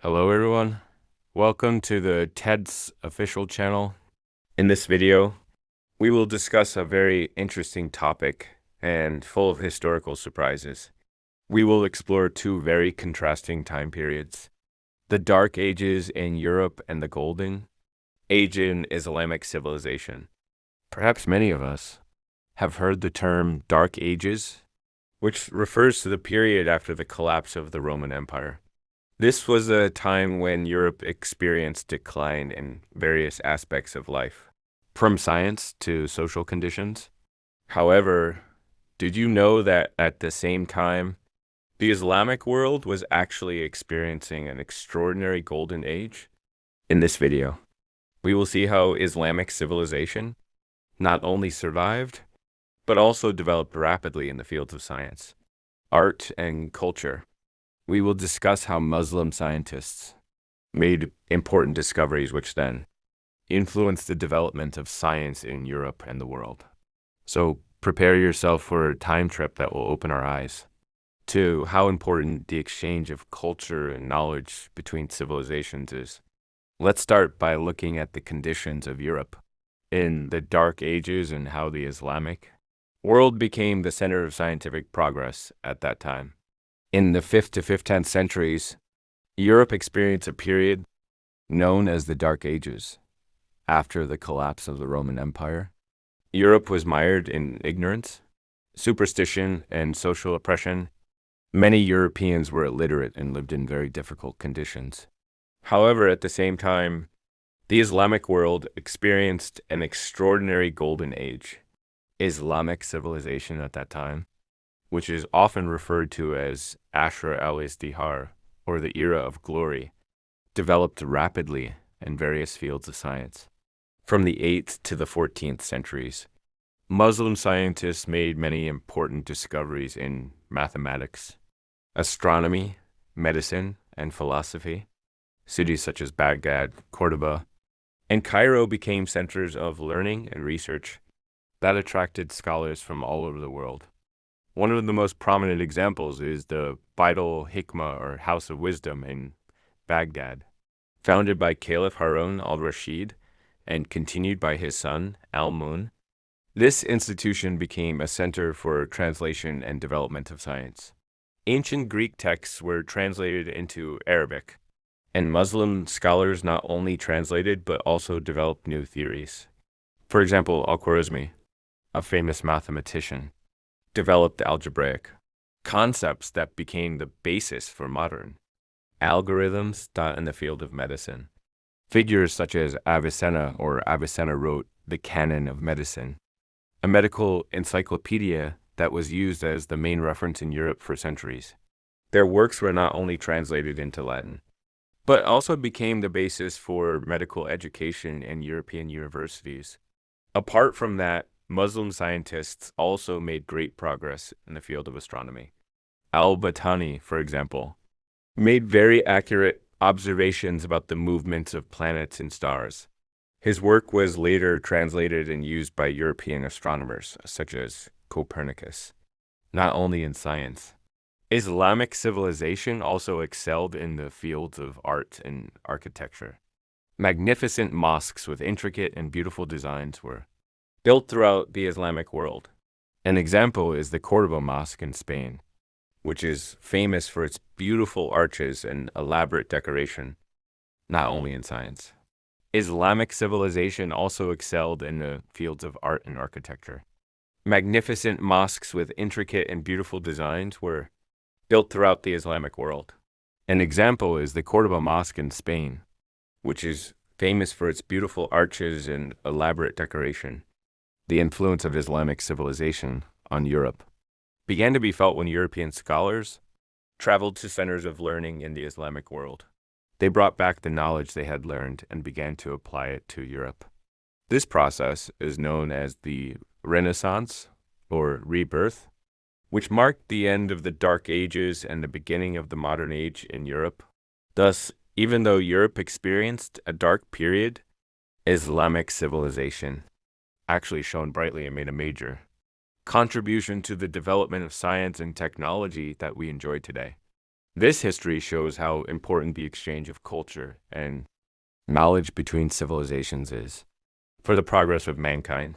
Hello everyone, welcome to the Tedss official channel. In this video, we will discuss a very interesting topic and full of historical surprises. We will explore two very contrasting time periods, the Dark Ages in Europe and the Golden Age in Islamic civilization. Perhaps many of us have heard the term Dark Ages, which refers to the period after the collapse of the Roman Empire. This was a time when Europe experienced decline in various aspects of life, from science to social conditions. However, did you know that at the same time, the Islamic world was actually experiencing an extraordinary golden age? In this video, we will see how Islamic civilization not only survived, but also developed rapidly in the fields of science, art, and culture. We will discuss how Muslim scientists made important discoveries which then influenced the development of science in Europe and the world. So prepare yourself for a time trip that will open our eyes to how important the exchange of culture and knowledge between civilizations is. Let's start by looking at the conditions of Europe in the Dark Ages and how the Islamic world became the center of scientific progress at that time. In the 5th to 10th centuries, Europe experienced a period known as the Dark Ages. After the collapse of the Roman Empire, Europe was mired in ignorance, superstition, and social oppression. Many Europeans were illiterate and lived in very difficult conditions. However, at the same time, the Islamic world experienced an extraordinary golden age. Islamic civilization at that time, which is often referred to as Ashra al-Izdihar, or the era of glory, developed rapidly in various fields of science. From the 8th to the 14th centuries, Muslim scientists made many important discoveries in mathematics, astronomy, medicine, and philosophy. Cities such as Baghdad, Cordoba, and Cairo became centers of learning and research that attracted scholars from all over the world. One of the most prominent examples is the Baitul Hikmah, or House of Wisdom, in Baghdad. Founded by Caliph Harun al-Rashid and continued by his son, al-Mun, this institution became a center for translation and development of science. Ancient Greek texts were translated into Arabic, and Muslim scholars not only translated but also developed new theories. For example, al-Khwarizmi, a famous mathematician, developed algebraic concepts that became the basis for modern algorithms taught in the field of medicine. Figures such as Avicenna wrote the Canon of Medicine, a medical encyclopedia that was used as the main reference in Europe for centuries. Their works were not only translated into Latin, but also became the basis for medical education in European universities. Apart from that, Muslim scientists also made great progress in the field of astronomy. Al-Battani, for example, made very accurate observations about the movements of planets and stars. His work was later translated and used by European astronomers, such as Copernicus. Not only in science, Islamic civilization also excelled in the fields of art and architecture. Magnificent mosques with intricate and beautiful designs were built throughout the Islamic world. An example is the Cordoba Mosque in Spain, which is famous for its beautiful arches and elaborate decoration, not only in science. Islamic civilization also excelled in the fields of art and architecture. Magnificent mosques with intricate and beautiful designs were built throughout the Islamic world. An example is the Cordoba Mosque in Spain, which is famous for its beautiful arches and elaborate decoration. The influence of Islamic civilization on Europe began to be felt when European scholars traveled to centers of learning in the Islamic world. They brought back the knowledge they had learned and began to apply it to Europe. This process is known as the Renaissance, or rebirth, which marked the end of the Dark Ages and the beginning of the modern age in Europe. Thus, even though Europe experienced a dark period, Islamic civilization actually shone brightly and made a major contribution to the development of science and technology that we enjoy today. This history shows how important the exchange of culture and knowledge between civilizations is for the progress of mankind.